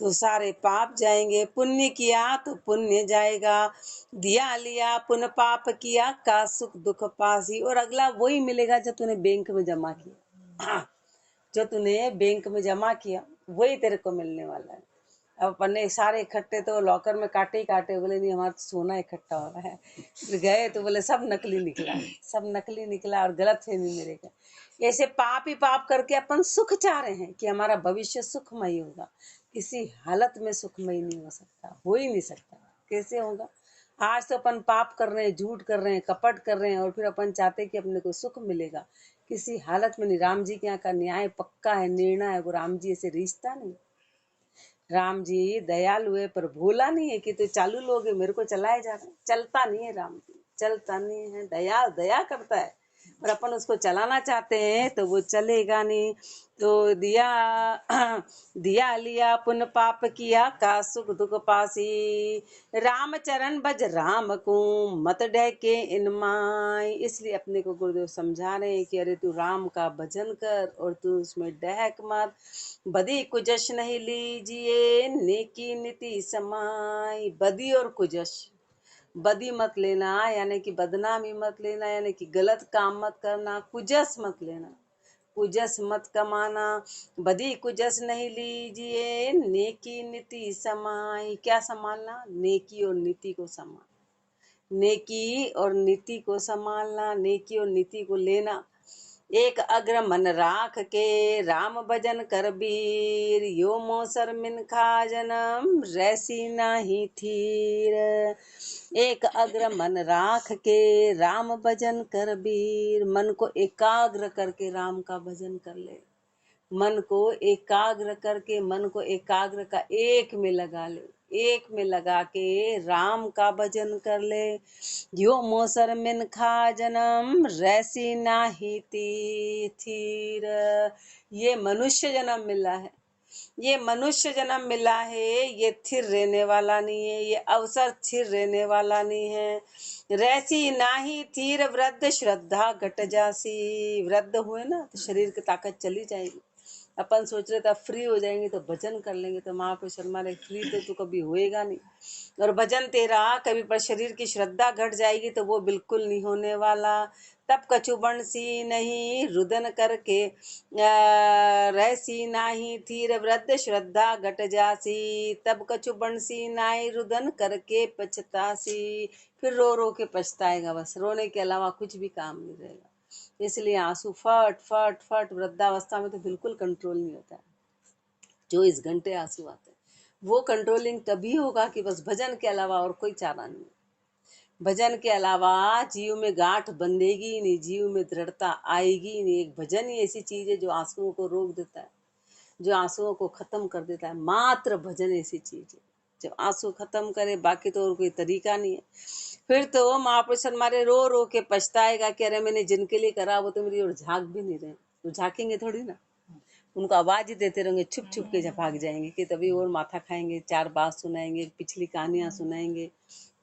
तो सारे पाप जाएंगे, पुण्य किया तो पुण्य जाएगा, दिया लिया पुण्य पाप किया का सुख दुख पासी। और अगला वही मिलेगा जो तूने बैंक में जमा किया। हाँ, जो तूने बैंक में जमा किया वही तेरे को मिलने वाला है। अब अपन ने सारे इकट्ठे तो लॉकर में काटे ही काटे, बोले नहीं हमारा तो सोना इकट्ठा हो रहा है। फिर गए तो बोले सब नकली निकला, सब नकली निकला और गलत फहमी मेरे का। ऐसे पाप ही पाप करके अपन सुख चाह रहे हैं कि हमारा भविष्य सुखमय होगा। किसी हालत में सुखमय नहीं हो सकता, हो ही नहीं सकता। कैसे होगा? आज तो अपन पाप कर रहे हैं, झूठ कर रहे हैं, कपट कर रहे हैं, और फिर अपन चाहते हैं कि अपने को सुख मिलेगा। किसी हालत में नहीं। राम जी के यहाँ का न्याय पक्का है, निर्णय है। वो राम जी ऐसे रिश्ता नहीं। राम जी दयालु है पर भोला नहीं है कि तो चालू लोग है मेरे को चलाए जा रहे। चलता नहीं है राम जी, चलता नहीं है। दया दया करता है पर अपन उसको चलाना चाहते हैं तो वो चलेगा नहीं। तो दिया दिया लिया पुण्य पाप किया का सुख दुख पासी। राम चरण भज राम को मत डहके इन माय। इसलिए अपने को गुरुदेव समझा रहे हैं कि अरे तू राम का भजन कर और तू उसमें डहक मत। बदी कुजश नहीं लीजिए नेकी नीति समाई। बदी और कुजश, बदी मत लेना यानी कि बदनामी मत लेना, यानी कि गलत काम मत करना। कुजस मत लेना, कुजस मत कमाना। बदी कुजस नहीं लीजिए नेकी नीति समाई। क्या संभालना? नेकी और नीति को संभाल, नेकी और नीति को संभालना, नेकी और नीति को लेना। एक अग्र मन राख के राम भजन कर बीर। यो मोसर मिन खा जन्म रैसी नाही थीर। एक अग्र मन राख के राम भजन कर बीर। मन को एकाग्र करके राम का भजन कर ले। मन को एकाग्र करके, मन को एकाग्र का एक में लगा ले, एक में लगा के राम का भजन कर ले। यो मोसर मिन खा जन्म रैसी नाही थीर। ये मनुष्य जन्म मिला है, ये मनुष्य जन्म मिला है, ये स्थिर रहने वाला नहीं है, ये अवसर स्थिर रहने वाला नहीं है। रैसी नाही थीर वृद्ध श्रद्धा घट जासी। वृद्ध हुए ना तो शरीर की ताकत चली जाएगी। अपन सोच रहे थे फ्री हो जाएंगे तो भजन कर लेंगे, तो महापुरुष शर्मा ने फ्री तो कभी होएगा नहीं। और भजन तेरा कभी पर शरीर की श्रद्धा घट जाएगी तो वो बिल्कुल नहीं होने वाला। तब कछु बंसी नहीं रुदन करके रहसी नाही थीर वृद्ध श्रद्धा घट जासी। तब कछु बंसी नाही रुदन करके पछतासी। फिर रो रो के पछताएगा, बस रोने के अलावा कुछ भी काम नहीं रहेगा। इसलिए आंसू फट फट फट, वृद्धावस्था में तो बिल्कुल कंट्रोल नहीं होता है। 24 घंटे आंसू आते हैं। वो कंट्रोलिंग तभी होगा कि बस भजन के अलावा और कोई चारा नहीं। भजन के अलावा जीव में गांठ बंधेगी ही नहीं, जीव में दृढ़ता आएगी ही नहीं। एक भजन ही ऐसी चीज है जो आंसुओं को रोक देता है, जो आंसुओं को खत्म कर देता है। मात्र भजन ऐसी चीज है जब आंसू खत्म करे, बाकी तो और कोई तरीका नहीं है। फिर तो महापुरुष हमारे रो रो के पछताएगा कि अरे मैंने जिनके लिए करा वो तो मेरी ओर झांक भी नहीं रहे। तो झांकेंगे थोड़ी ना, उनको आवाज ही देते रहेंगे, छुप छुप के भाग जाएंगे कि तभी और माथा खाएंगे, चार बात सुनाएंगे, पिछली कहानियां सुनाएंगे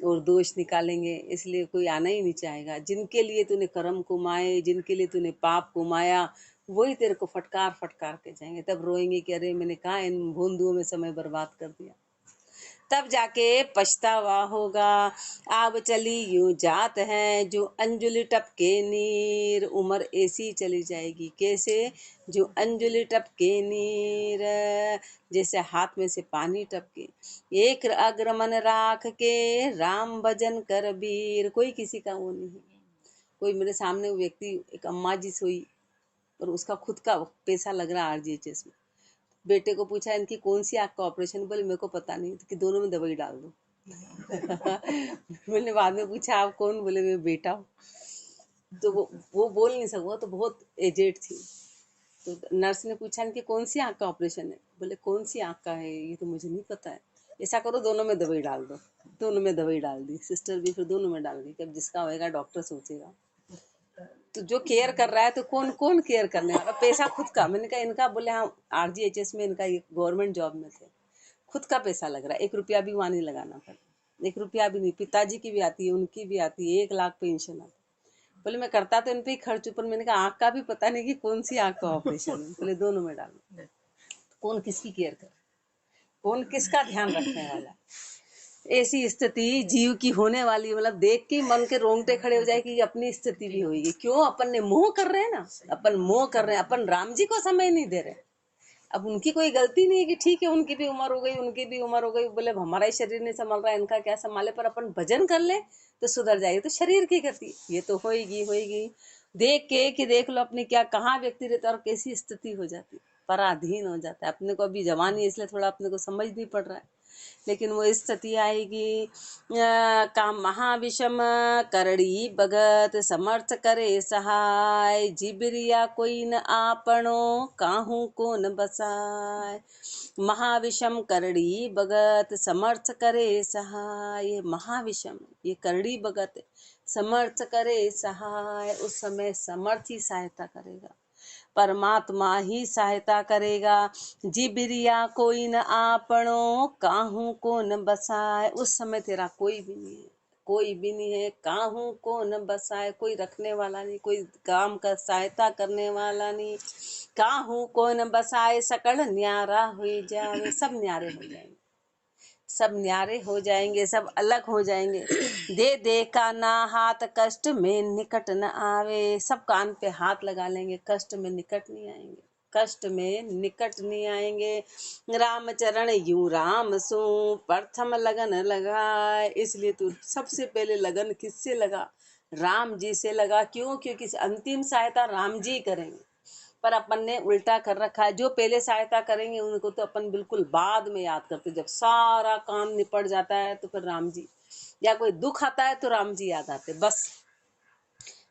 और दोष निकालेंगे। इसलिए कोई आना ही नहीं चाहेगा। जिनके लिए तूने कर्म कुमाए, जिनके लिए तूने पाप कुमाया, वही तेरे को फटकार फटकार के जाएंगे। तब रोएंगे कि अरे मैंने कहा इन बूंदुओं में समय बर्बाद कर दिया। तब जाके पछतावा होगा। आब चली यूं जात है जो अंजुलि टपके नीर। उम्र ऐसी चली जाएगी कैसे? जो अंजुलि टपके नीर, जैसे हाथ में से पानी टपके। एक अग्र मन राख के राम भजन कर बीर। कोई किसी का वो नहीं है। कोई मेरे सामने व्यक्ति, एक अम्मा जी सोई और उसका खुद का पैसा लग रहा RGHS में। बेटे को पूछा इनकी कौन सी आँख का ऑपरेशन, बोले मेरे को पता नहीं, तो कि दोनों में दवाई डाल दो। मैंने बाद में पूछा आप कौन, बोले मैं बेटा हूँ। तो वो बोल नहीं सका, तो बहुत एजेड थी। तो नर्स ने पूछा इनकी कौन सी आँख का ऑपरेशन है, बोले कौन सी आँख का है ये तो मुझे नहीं पता है। ऐसा करो दोनों में दवाई डाल दो। दोनों में दवाई डाल दी, सिस्टर भी फिर दोनों में डाल दी कि अब जिसका होएगा डॉक्टर सोचेगा। तो जो केयर कर रहा है तो कौन कौन केयर करने वाला? पैसा खुद का। मैंने कहा इनका, बोले हाँ RGHS में इनका गवर्नमेंट जॉब में थे, खुद का पैसा लग रहा है, 1 रुपया भी वहाँ नहीं लगाना पड़ा, 1 रुपया भी नहीं। पिताजी की भी आती है, उनकी भी आती है, 1 लाख पेंशन आती। बोले मैं करता तो इन पे ही खर्च, ऊपर मैंने कहा आँख का भी पता नहीं कि कौन सी आँख का ऑपरेशन है। बोले दोनों में डालो। कौन किसकी केयर करे? कौन किसका ध्यान रखने वाला है। ऐसी स्थिति जीव की होने वाली, मतलब देख के मन के रोंगटे खड़े हो जाए कि अपनी स्थिति भी होगी। क्यों? अपन ने मोह कर रहे हैं ना, अपन मोह कर रहे हैं, अपन राम जी को समय नहीं दे रहे। अब उनकी कोई गलती नहीं है कि ठीक है उनकी भी उम्र हो गई, उनकी भी उम्र हो गई, बोले हमारा ही शरीर नहीं संभल रहा है, इनका क्या संभाले। पर अपन भजन कर ले तो सुधर जाएगी। तो शरीर की गति ये तो होएगी होएगी। देख के कि देख लो अपने क्या कहाँ व्यक्ति रहता है और कैसी स्थिति हो जाती है, पराधीन हो जाता है। अपने को अभी जवानी है इसलिए थोड़ा अपने को समझ नहीं पड़ रहा है, लेकिन वो स्थिति आएगी। का महाविषम करड़ी बगत समर्थ करे सहाय, जिबरिया कोई न आपनो काहू को न बसाय। महाविषम करड़ी बगत समर्थ करे सहाय, ये महाविषम ये करड़ी बगत समर्थ करे सहाय। उस समय समर्थ ही सहायता करेगा, परमात्मा ही सहायता करेगा। जिबिरिया कोई न आपनो काहू को न बसाए। उस समय तेरा कोई भी नहीं है, कोई भी नहीं है। काहू को न बसाए, कोई रखने वाला नहीं, कोई काम का सहायता करने वाला नहीं। काहू को न बसाए, सकल न्यारा हो जाए। सब न्यारे हो जाएंगे, सब न्यारे हो जाएंगे, सब अलग हो जाएंगे। दे दे का ना हाथ कष्ट में निकट न आवे। सब कान पे हाथ लगा लेंगे, कष्ट में निकट नहीं आएंगे, कष्ट में निकट नहीं आएंगे। रामचरण यूं राम सो प्रथम लगन लगाए। इसलिए तू सबसे पहले लगन किससे लगा? राम जी से लगा। क्यों? क्योंकि अंतिम सहायता राम जी करेंगे। पर अपन ने उल्टा कर रखा है, जो पहले सहायता करेंगे उनको तो अपन बिल्कुल बाद में याद करते। जब सारा काम निपट जाता है तो फिर राम जी, या कोई दुख आता है तो राम जी याद आते। बस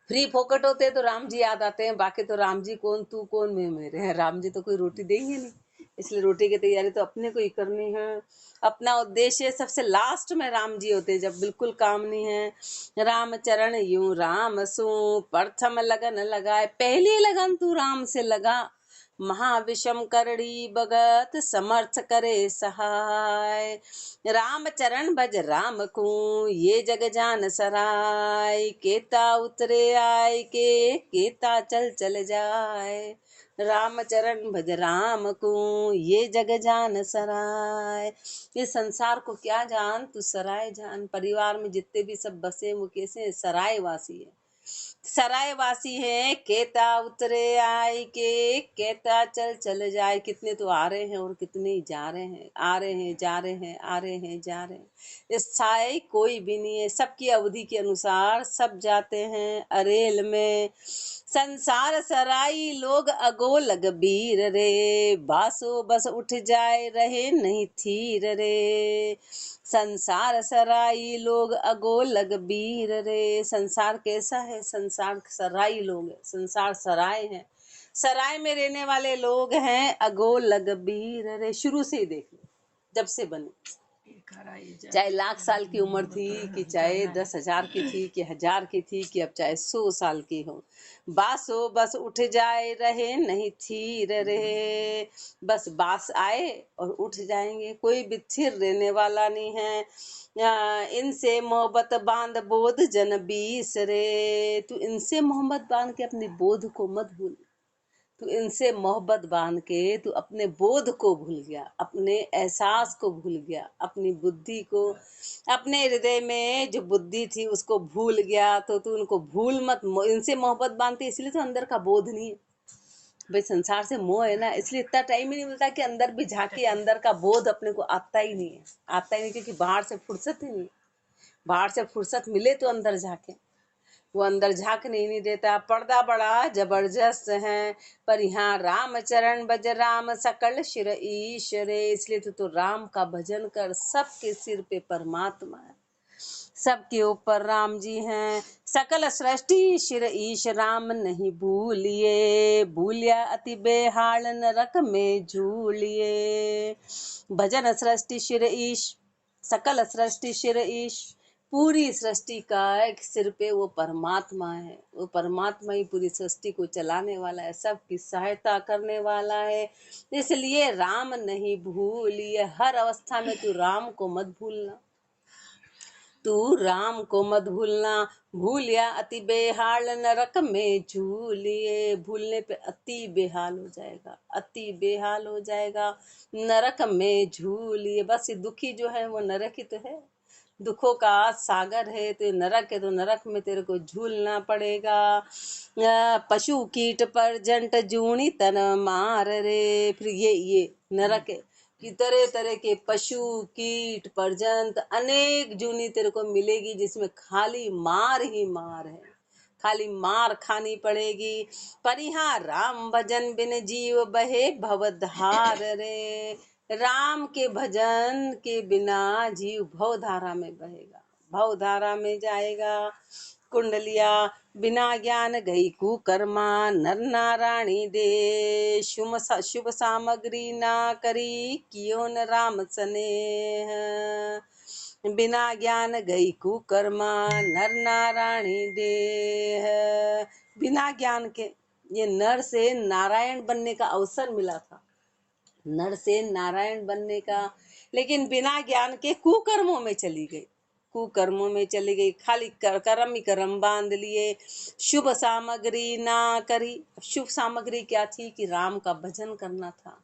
फ्री फोकट होते तो राम जी याद आते हैं, बाकी तो राम जी कौन, तू कौन, मैं मेरे हैं। राम जी तो कोई रोटी देंगे नहीं, इसलिए रोटी की तैयारी तो अपने को ही करनी है। अपना उद्देश्य सबसे लास्ट में राम जी होते हैं, जब बिल्कुल काम नहीं है। रामचरण यूं राम सू प्रथम लगन लगाए। पहली लगन तू राम से लगा। महाविषम करड़ी बगत समर्थ करे सहाय। राम चरण भज राम को ये जग जान सराय। केता उतरे आय के केता चल चल जाए। राम चरण भज राम को ये जग जान सराय। ये संसार को क्या जान, तू सराय जान। परिवार में जितने भी सब बसे वो कैसे सराय वासी है, सराय वासी है। केता उतरे आए के केता चल चल जाए। कितने तो आ रहे हैं और कितने जा रहे हैं, आ रहे हैं जा रहे हैं, आ रहे हैं जा रहे हैं। स्थायी कोई भी नहीं है, सबकी अवधि के अनुसार सब जाते हैं अरेल में। संसार सराई लोग अगो लग बीर रे। बासो बस उठ जाए रहे नहीं थीर रे। संसार सराई लोग अगो लग बीर रे। संसार कैसा है? संसार सराई लोग है, संसार सराय है, सराय में रहने वाले लोग हैं। अगो लग बीर रे, शुरू से ही देख लो, जब से बने, चाहे लाख साल की उम्र थी कि चाहे 10,000 की थी कि 1,000 की थी कि अब चाहे 100 साल की हो। बासो बस उठ जाए रहे नहीं थीर रहे। बस बास आए और उठ जाएंगे, कोई भी स्थिर रहने वाला नहीं है। इनसे मोहब्बत बांध बोध जन बीस रे। तू इनसे मोहब्बत बांध के अपनी बोध को मत भूल। तू इनसे मोहब्बत बांध के तू अपने बोध को भूल गया, अपने एहसास को भूल गया, अपनी बुद्धि को, अपने हृदय में जो बुद्धि थी उसको भूल गया। तो तू उनको भूल मत। इनसे मोहब्बत बांधते इसलिए तो अंदर का बोध नहीं है भाई। संसार से मोह है ना, इसलिए इतना टाइम ही नहीं मिलता कि अंदर भी झांके। अंदर का बोध अपने को आता ही नहीं है, आता ही नहीं, क्योंकि बाहर से फुर्सत ही नहीं। बाहर से फुर्सत मिले तो अंदर झांके, वो अंदर झांकने नहीं देता। पर्दा बड़ा जबरदस्त है, पर यहाँ राम चरण भज राम सकल शिर ईश्वरे। इसलिए तो राम का भजन कर। सबके सिर पे परमात्मा है, सबके ऊपर राम जी हैं। सकल सृष्टि शिर ईश राम नहीं भूलिए। भूलिया अति बेहाल नरक में झूलिए। भजन सृष्टि शिर ईश, सकल सृष्टि शिर ईश। पूरी सृष्टि का एक सिर पे वो परमात्मा है। वो परमात्मा ही पूरी सृष्टि को चलाने वाला है, सबकी सहायता करने वाला है। इसलिए राम नहीं भूलिए। हर अवस्था में तू राम को मत भूलना। तू राम को मत भूलना, भूलिया अति बेहाल नरक में झूलिए। भूलने पे अति बेहाल हो जाएगा, अति बेहाल हो जाएगा, नरक में झूलिए। बस ये दुखी जो है वो नरक ही तो है, दुखों का सागर है, तो नरक है, तो नरक में तेरे को झूलना पड़ेगा। पशु कीट पर जंट जूनी तन मार रे। फिर ये नरक है कि तरह तरह के पशु कीट पर्जंत अनेक जूनी तेरे को मिलेगी, जिसमें खाली मार ही मार है, खाली मार खानी पड़ेगी। परिहार राम भजन बिन जीव बहे भवधार रे। राम के भजन के बिना जीव भवधारा में बहेगा, भवधारा में जाएगा। कुंडलिया बिना ज्ञान गई कुकर्मा, नर नारायणी दे। शुभ सामग्री ना करी, कियो न राम स्नेह। बिना ज्ञान गई कुकर्मा, नर नारायणी देह। बिना ज्ञान के ये नर से नारायण बनने का अवसर मिला था, नर से नारायण बनने का, लेकिन बिना ज्ञान के कुकर्मों में चली गई, कुकर्मों में चली गई, खाली कर्म ही कर्म बांध लिए। शुभ सामग्री ना करी। शुभ सामग्री क्या थी कि राम का भजन करना था,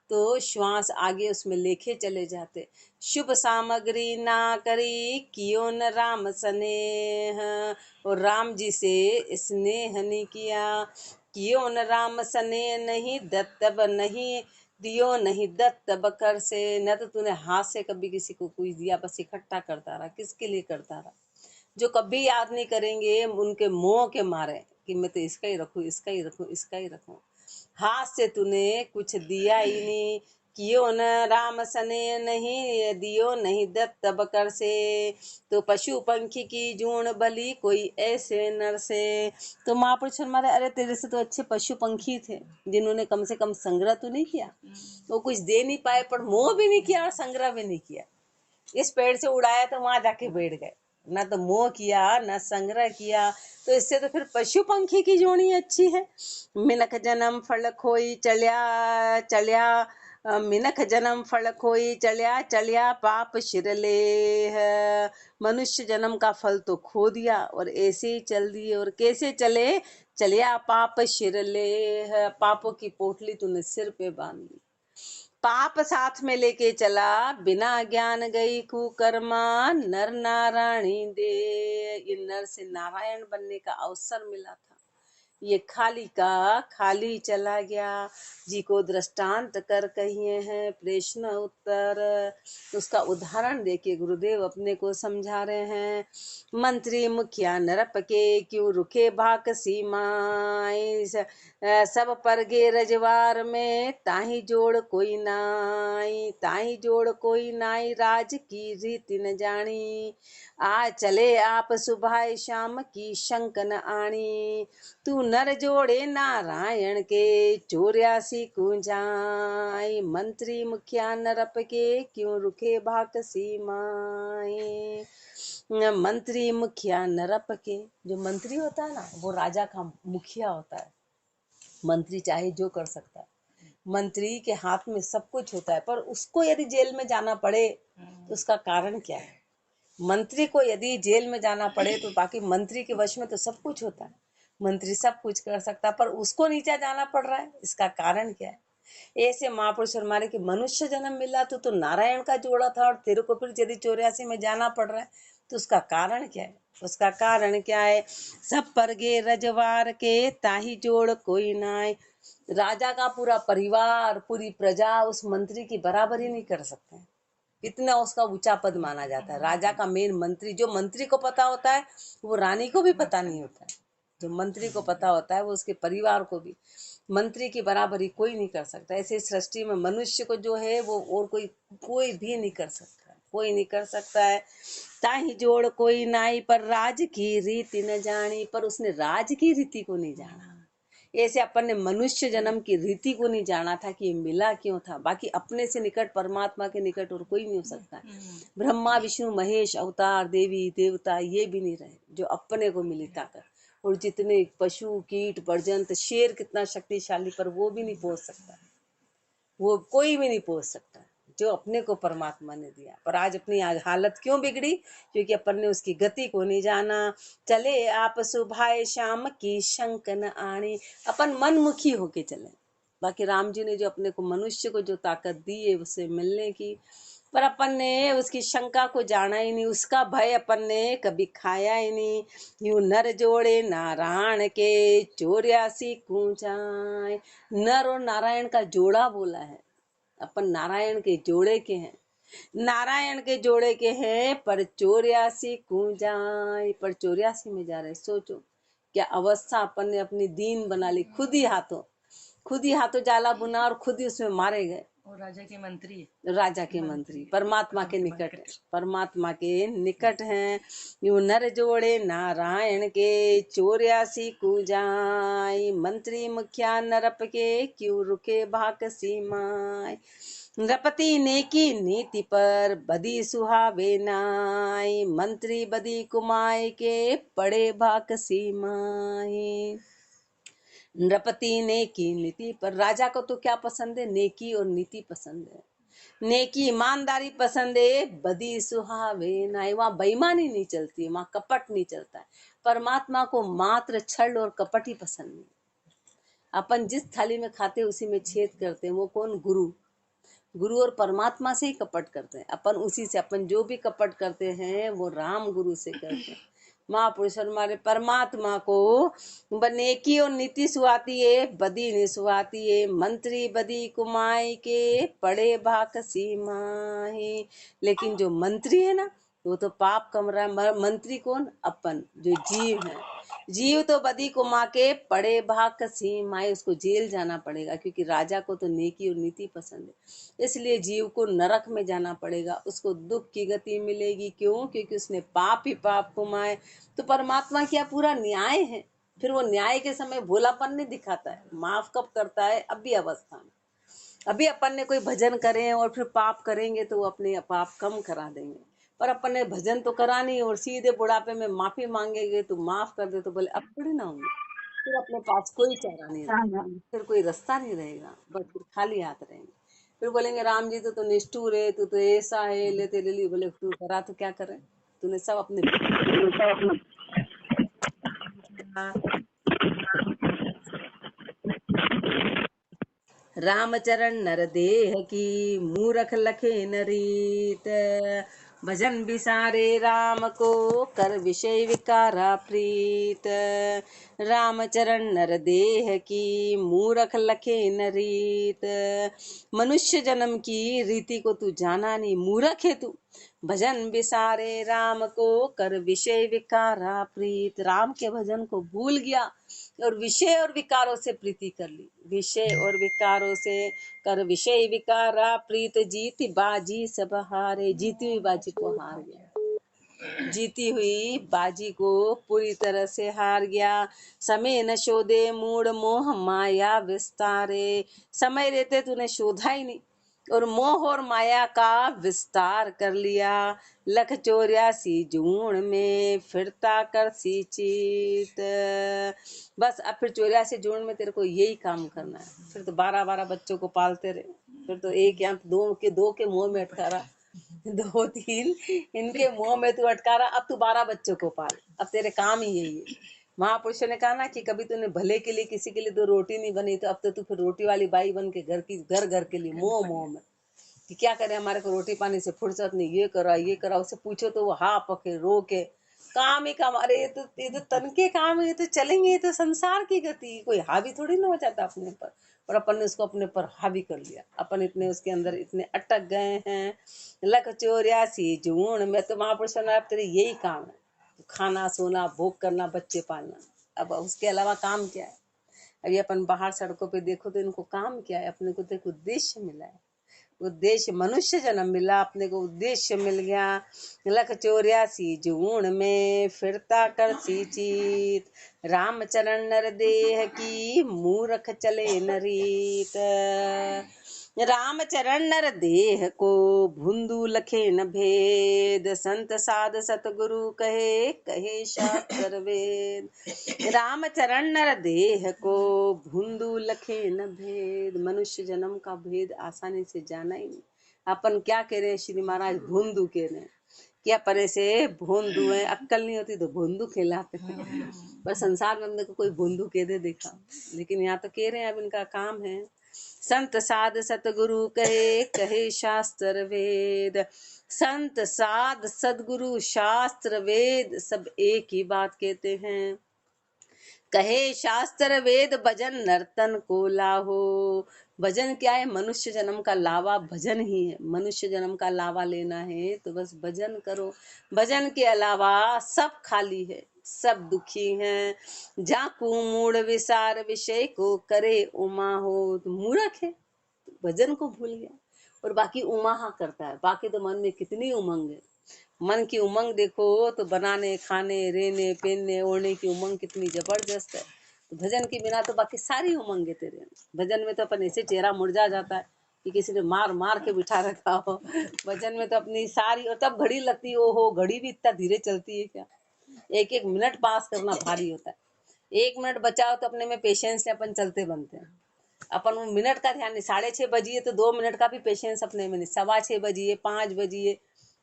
तो श्वास आगे उसमें लेके चले जाते। शुभ सामग्री ना करी, कियो न राम स्नेह। और राम जी से स्नेह नहीं किया। कियो न राम स्नेह, नहीं दत्तब नहीं दियो, नहीं दत्त बकर से। न तो तूने हाथ से कभी किसी को कुछ दिया, बस इकट्ठा करता रहा। किसके लिए करता रहा? जो कभी याद नहीं करेंगे, उनके मोह के मारे कि मैं तो इसका ही रखूं, इसका ही रखूं, इसका ही रखूं। हाथ से तूने कुछ दिया ही नहीं। कियो न राम सने, नहीं दियो नहीं दत्त बकर से। तो पशु पंखी की जून भली, कोई ऐसे नर से। तो महापुरुष हमारे, अरे तेरे से तो अच्छे पशु पंखी थे, जिन्होंने कम से कम संग्रह तो नहीं किया। वो कुछ दे नहीं पाए, पर मोह भी नहीं किया और संग्रह भी नहीं किया। इस पेड़ से उड़ाया तो वहां जाके बैठ गए, ना तो मोह किया ना संग्रह किया। तो इससे तो फिर पशु पंखी की जोड़ी अच्छी है। मिनख जन्म फल खोई चलिया चलिया, मिनख जन्म फल खोई चलिया चलिया, पाप शिरले है। मनुष्य जन्म का फल तो खो दिया और ऐसे ही चल दिए। और कैसे चले? चलिया पाप शिरले है, पापों की पोटली तूने सिर पे बांध ली, पाप साथ में लेके चला। बिना ज्ञान गई कुकर्मा, नर नारायणी दे। ये नर से नारायण बनने का अवसर मिला था, ये खाली का खाली चला गया। जी को दृष्टांत कर कहिए हैं प्रश्न उत्तर, उसका उदाहरण देके गुरुदेव अपने को समझा रहे हैं। मंत्री मुखिया नरप के, क्यों रुके भाक सीमाई। सब पर गे रजवार में, ताही जोड़ कोई नाई, ताही जोड़ कोई नाई, राज की रीति न जानी। आ चले आप सुबह शाम की शंक न आनी। तू नर जोड़े नारायण के, 84 कुंजाई। मंत्री मुखिया नरप के, क्यों रुके भाक सीमाई। मंत्री मुखिया नरप के, जो मंत्री होता है ना, वो राजा का मुखिया होता है। मंत्री चाहे जो कर सकता है, मंत्री के हाथ में सब कुछ होता है, पर उसको यदि जेल में जाना पड़े तो उसका कारण क्या है? मंत्री को यदि जेल में जाना पड़े तो बाकी मंत्री के वश में तो सब कुछ होता है, मंत्री सब कुछ कर सकता है, पर उसको नीचा जाना पड़ रहा है, इसका कारण क्या है? ऐसे महापुरुष हमारे कि मनुष्य जन्म मिला तो नारायण का जोड़ा था, और तेरे को फिर यदि 84 में जाना पड़ रहा है तो उसका कारण क्या है? उसका कारण क्या है? सब पर गे रजवार के, ताही जोड़ कोई नाय। राजा का पूरा परिवार, पूरी प्रजा उस मंत्री की बराबरी नहीं कर सकते, इतना उसका ऊंचा पद माना जाता है। राजा का मेन मंत्री, जो मंत्री को पता होता है वो रानी को भी पता नहीं होता है, जो मंत्री को पता होता है वो उसके परिवार को भी। मंत्री की बराबरी कोई नहीं कर सकता। ऐसे सृष्टि में मनुष्य को जो है वो और कोई भी नहीं कर सकता, कोई नहीं कर सकता है। ताही जोड़ कोई नाई, पर राज की रीति न जानी। पर उसने राज की रीति को नहीं जाना। ऐसे अपन ने मनुष्य जन्म की रीति को नहीं जाना था कि ये मिला क्यों था। बाकी अपने से निकट परमात्मा के निकट और कोई नहीं हो सकता। ब्रह्मा विष्णु महेश अवतार, देवी देवता ये भी नहीं रहे जो अपने को मिली ताकत। और जितने पशु कीट पर्जंत, शेर कितना शक्तिशाली, पर वो भी नहीं पहुंच सकता, वो कोई भी नहीं पहुंच सकता। जो अपने को परमात्मा ने दिया। पर आज अपनी आज हालत क्यों बिगड़ी? क्योंकि अपन ने उसकी गति को नहीं जाना। चले आप सुभाए शाम की शंक न आनी, अपन मनमुखी होके चले। बाकी राम जी ने जो अपने को मनुष्य को जो ताकत दी है उससे मिलने की, पर अपन ने उसकी शंका को जाना ही नहीं, उसका भय अपन ने कभी खाया ही नहीं। यूं नर जोड़े नारायण के 84 कूचाए। नर और नारायण का जोड़ा बोला है, अपन नारायण के जोड़े के हैं, नारायण के जोड़े के हैं, पर 84 कूचाए, पर 84 में जा रहे। सोचो क्या अवस्था अपन ने अपनी दीन बना ली, खुद ही हाथों जाला बुना और खुद ही उसमें मारे गए। और राजा के मंत्री, परमात्मा के निकट है, परमात्मा के निकट हैं। यूं नर जोड़े नारायण के 84 कूजाई, मंत्री मुखिया नरप के क्यों रुके भाक सीमाय। नृपति ने की नीति पर बदी सुहावे नाई, मंत्री बदी कुमाय के पड़े भाक सीमाई। नृपति ने की नीति पर, राजा को तो क्या पसंद है? नेकी और नीति पसंद है, नेकी ईमानदारी पसंद है। बदी सुहावे नाई, वहाँ बेईमानी नहीं चलती, वहाँ कपट नहीं चलता है। परमात्मा को मात्र छल और कपट ही पसंद नहीं। अपन जिस थाली में खाते उसी में छेद करते हैं। वो कौन? गुरु और परमात्मा से ही कपट करते हैं अपन, उसी से। अपन जो भी कपट करते हैं वो राम गुरु से करते हैं। महापुरुष हमारे परमात्मा को नेकी और नीति सुहाती है, बदी नहीं सुहाती है। मंत्री बदी कुमाई के पड़े भाक सीमाही। लेकिन जो मंत्री है ना, वो तो पाप कम रहा है। मंत्री कौन? अपन जो जीव है। जीव तो बदी कुमा के पड़े भाक सीमाए, उसको जेल जाना पड़ेगा, क्योंकि राजा को तो नेकी और नीति पसंद है। इसलिए जीव को नरक में जाना पड़ेगा, उसको दुख की गति मिलेगी। क्यों? क्योंकि उसने पाप ही पाप कमाए। तो परमात्मा क्या पूरा न्याय है? फिर वो न्याय के समय भोलापन नहीं दिखाता है, माफ कब करता है? अभी अवस्था में। अभी अपन ने कोई भजन करें और फिर पाप करेंगे तो वो अपने पाप कम करा देंगे। पर अपन ने भजन तो करा नहीं और सीधे बुढ़ापे में माफी मांगेंगे तो माफ कर दे, तो बोले अब थोड़ी ना होंगे। फिर अपने पास कोई चारा नहीं रहेगा, फिर कोई रास्ता नहीं रहेगा, बस फिर खाली हाथ रहेंगे। फिर बोलेंगे राम जी तो निष्ठुर है, तू तो ऐसा है, लेते ले ली। बोले तू करा तो क्या करे? तूने सब अपने रामचरण नर देह की मूरख लखे नरीत। भजन बिसारे राम को कर विषय विकारा प्रीत। रामचरण नर देह की मूरख लखे नरीत। मनुष्य जन्म की रीति को तू जाना नहीं, मूरख है तू। भजन बिसारे राम को कर विषय विकारा प्रीत। राम के भजन को भूल गया और विषय और विकारों से प्रीति कर ली। विषय और विकारों से कर विषय विकारा प्रीत। जीती बाजी सब हारे, जीती हुई बाजी को हार गया, जीती हुई बाजी को पूरी तरह से हार गया। समय न शोधे मूड मोह माया विस्तारे। समय रहते तूने शोधा ही नहीं और मोह और माया का विस्तार कर लिया। लख 84 जून में फिरता कर सी चीत। बस अब फिर 84 जून में तेरे को यही काम करना है। फिर तो 12-12 बच्चों को पालते रहे। फिर तो एक या दो के मुंह में अटका रहा, 2-3 इनके मुंह में तू अटका रहा। अब तू 12 बच्चों को पाल, अब तेरे काम ही यही है। महापुरुषों ने कहा ना कि कभी तूने भले के लिए किसी के लिए 2 रोटी नहीं बनी, तो अब तो तू फिर रोटी वाली बाई बन के घर के लिए मोह में कि क्या करे, हमारे को रोटी पानी से फुर्सत नहीं, ये करा उससे पूछो तो वो हाँ पके रो के काम ही काम। अरे ये तो तन के काम है, ये तो चलेंगे, ये तो संसार की गति, कोई हावी थोड़ी ना हो जाता अपने पर। और अपन ने उसको अपने पर हावी कर लिया। अपन इतने उसके अंदर इतने अटक गए हैं। लख 84 जून में तो महापुरुष अब तेरे यही काम है, खाना सोना भोग करना बच्चे पालना। अब उसके अलावा काम क्या है? अभी अपन बाहर सड़कों पे देखो तो इनको काम क्या है? अपने को तो एक उद्देश्य मिला है, उद्देश्य मनुष्य जन्म मिला, अपने को उद्देश्य मिल गया। लख 84 जून में फिरता कर सी चीत। रामचरण नर देह की मूरख चले नरीत। रामचरण नर देह को भुंदू लखे न भेद। संत साध सतगुरु कहे कहे शास्त्र वेद। रामचरण नर देह को भुंदू लखे न भेद। मनुष्य जन्म का भेद आसानी से जाना ही नहीं। अपन क्या कह रहे हैं श्री महाराज, भोंदू कह रहे हैं। क्या परे से भोंदू है, अक्कल नहीं होती तो भोंदू कहलाते हैं। पर संसार में हमने को कोई भोंदू कह दे देखा, लेकिन यहाँ तो कह रहे हैं अब इनका काम है। संत साध सतगुरु कहे, कहे शास्त्र वेद। संत साध सदगुरु शास्त्र वेद सब एक ही बात कहते हैं। कहे शास्त्र वेद भजन नर्तन को लाहो। भजन क्या है? मनुष्य जन्म का लावा भजन ही है। मनुष्य जन्म का लावा लेना है तो बस भजन करो। भजन के अलावा सब खाली है, सब दुखी हैं। जाकू मूड विसार विषय को करे उमा हो। तो मूर्ख है, भजन को भूल गया और बाकी उमा करता है। बाकी तो मन में कितनी उमंग है। मन की उमंग देखो तो बनाने खाने रहने पहनने ओढ़ने की उमंग कितनी जबरदस्त है। तो भजन के बिना तो बाकी सारी उमंगे तेरे। भजन में तो अपन ऐसे चेहरा मुरझा जाता है कि किसी ने मार मार के बिठा रखा हो। भजन में तो अपनी सारी, और तब घड़ी लगती हो घड़ी भी इतना धीरे चलती है क्या। एक एक मिनट पास करना भारी होता है। 1 मिनट बचाओ तो अपने में पेशेंस से अपन चलते बनते हैं। अपन वो मिनट का ध्यान नहीं, 6:30 बजिए तो 2 मिनट का भी पेशेंस अपने में नहीं। 6:15 बजिए 5 बजिए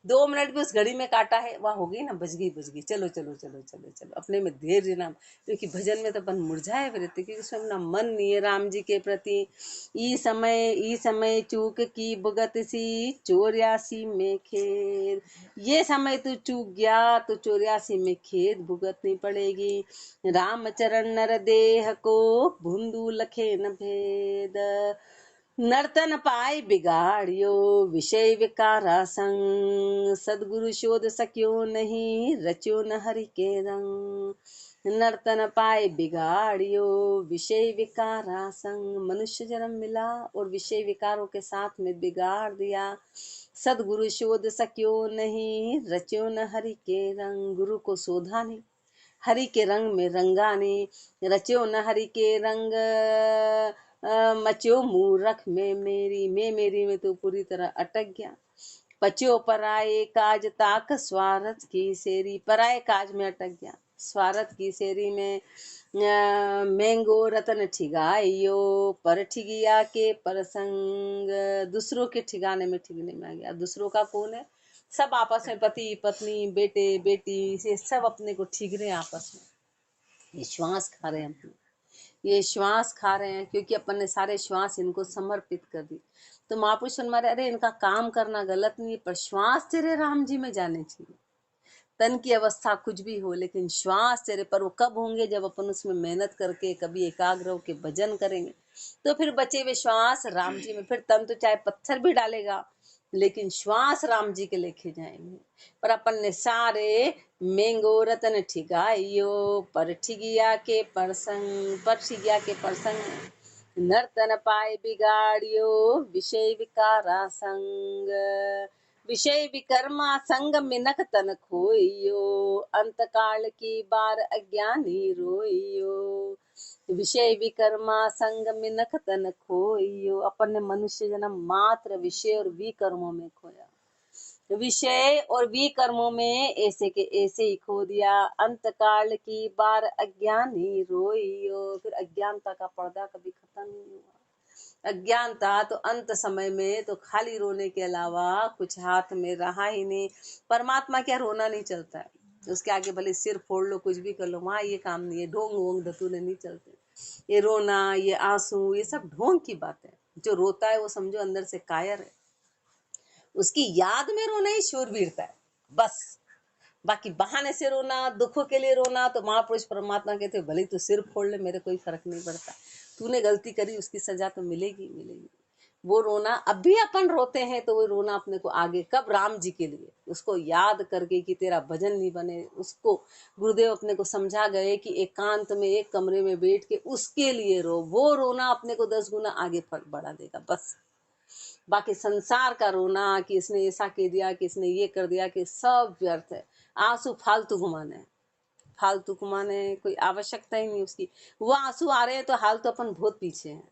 2 मिनट भी उस घड़ी में काटा है, वह हो गई ना, बज गई, चलो चलो चलो चलो चलो। अपने में धैर्य ना, क्योंकि भजन में तो अपन मुरझाए रहते, क्योंकि उसमें अपना मन नहीं है राम जी के प्रति। ई समय चूक की भुगत सी 84 में खेद। ये समय तू चूक गया तो 84 में खेद भुगतनी पड़ेगी। रामचरण नर देह को भुंदू लखे न भेद। नर्तन पाय बिगाड़ियो विषय विकारा संग। सदगुरु शोध सक्यो नहीं रच्यो न हरि के रंग। नर्तन पाए बिगाड़ियो विषय विकारा संग। मनुष्य जन्म मिला और विषय विकारों के साथ में बिगाड़ दिया। सदगुरु शोध सक्यो नहीं रच्यो न हरि के रंग। गुरु को शोधा नहीं, हरि के रंग में रंगा नहीं। रच्यो न हरि के रंग मच्यो मूरख में मेरी में तो पूरी तरह अटक गया। पच्यो पराये काज ताक स्वार्थ की सेरी। पराये काज में अटक गया, स्वार्थ की सेरी में। मैंगो रतन ठिगाइयो पर ठिगिया के परसंग। दूसरों के ठिगाने में ठिगने में आ गया। दूसरों का कौन है? सब आपस में, पति पत्नी बेटे बेटी से सब अपने को ठिग रहे हैं आपस में। ये श्वास खा रहे हैं हम, ये श्वास खा रहे हैं क्योंकि अपन ने सारे श्वास इनको समर्पित कर दी। तो महापुरुष हमारे, अरे इनका काम करना गलत नहीं, पर श्वास तेरे राम जी में जाने चाहिए। तन की अवस्था कुछ भी हो, लेकिन श्वास तेरे पर वो कब होंगे? जब अपन उसमें मेहनत करके कभी एकाग्र होके भजन करेंगे, तो फिर बचे हुए श्वास राम जी में। फिर तन तो चाहे पत्थर भी डालेगा, लेकिन श्वास राम जी के लेके जाएंगे। पर अपन ने सारे मेंगो रतन ठिगाइयो पर ठिगिया के परसंग। पर ठिगिया के परसंग। नर्तन पाए बिगाड़ियो विषय विकारा संग। विषय विकर्मा संग मिनक तन खोइयो। अंत काल की बार अज्ञानी रोइयो। विषय विकर्मा संग मिनक तन खोइयो। अपन ने मनुष्य जन्म मात्र विषय और विकर्मों में खोया। विषय और विकर्मों में ऐसे के ऐसे ही खो दिया। अंत काल की बार अज्ञानी रोइयो। फिर अज्ञानता का पर्दा कभी खत्म नहीं हुआ। अज्ञानता तो अंत समय में तो खाली रोने के अलावा कुछ हाथ में रहा ही नहीं। परमात्मा क्या रोना नहीं चलता है, उसके आगे भले सिर फोड़ लो कुछ भी कर लो, वहां ये काम नहीं है। ढोंग वोंग धतूरे नहीं चलते। ये रोना ये आंसू ये सब ढोंग की बात है। जो रोता है वो समझो अंदर से कायर है, उसकी याद में रोना ही शूरवीरता है बस। बाकी बहाने से रोना, दुखों के लिए रोना, तो महापुरुष परमात्मा कहते भले तू सिर फोड़ ले, मेरे कोई फर्क नहीं पड़ता। तूने गलती करी, उसकी सजा तो मिलेगी मिलेगी। वो रोना अब भी अपन रोते हैं तो वो रोना अपने को आगे कब? राम जी के लिए, उसको याद करके कि तेरा भजन नहीं बने। उसको गुरुदेव अपने को समझा गए कि एकांत में एक कमरे में बैठ के उसके लिए रो। वो रोना अपने को 10 गुना आगे बढ़ा देगा बस। बाकी संसार का रोना कि इसने ऐसा कह दिया कि इसने ये कर दिया, कि सब व्यर्थ है। आंसू फालतू घुमाने हैं, फालतू घुमाने, कोई आवश्यकता ही नहीं उसकी। वो आंसू आ रहे हैं तो हाल तो अपन बहुत पीछे हैं।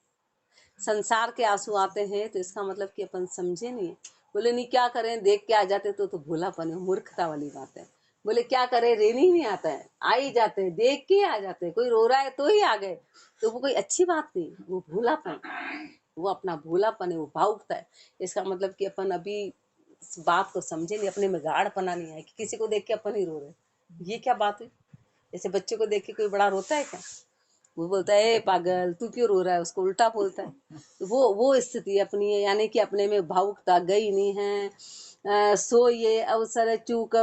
संसार के आंसू आते हैं तो इसका मतलब कि अपन समझे नहीं है। बोले नहीं क्या करें, देख के आ जाते तो भोलापन है, मूर्खता वाली बात है। बोले क्या करें, रेन ही नहीं आता है, आ ही जाते हैं, देख के आ जाते हैं। कोई रो रहा है तो ही आ गए, तो वो कोई अच्छी बात नहीं, वो भोलापन। वो अपना भोलापन है, वो भावुकता है। इसका मतलब कि अपन अभी इस बात को समझे नहीं, अपने में गाढ़पना नहीं है कि किसी को देख के अपन ही रो रहे। ये क्या बात हुई? जैसे बच्चे को देख के कोई बड़ा रोता है क्या? वो बोलता है ए पागल तू क्यों रो रहा है, उसको उल्टा बोलता है। तो वो स्थिति अपनी है, यानी कि अपने में भावुकता गई नहीं है। सो ये अवसर चूक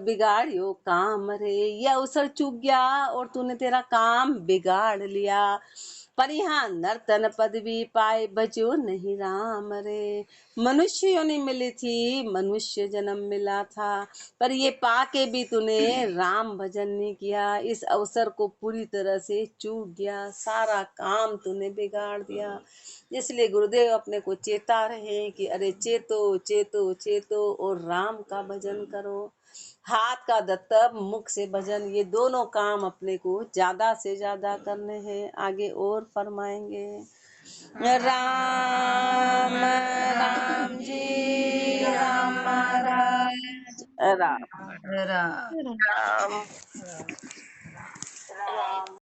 बिगाड़ियो काम रे, ये अवसर चूक गया और तूने तेरा काम बिगाड़ लिया। पर यहाँ नर्तन पदवी पाए बजो नहीं राम रे। मनुष्य योनि मिली थी, मनुष्य जन्म मिला था, पर ये पाके भी तूने राम भजन नहीं किया। इस अवसर को पूरी तरह से चूक गया, सारा काम तूने बिगाड़ दिया। इसलिए गुरुदेव अपने को चेता रहे कि अरे चेतो चेतो चेतो और राम का भजन करो। हाथ का दत्तब मुख से भजन, ये दोनों काम अपने को ज्यादा से ज्यादा करने हैं। आगे और फरमाएंगे। राम राम जी राम महाराज राम राम राम। राम।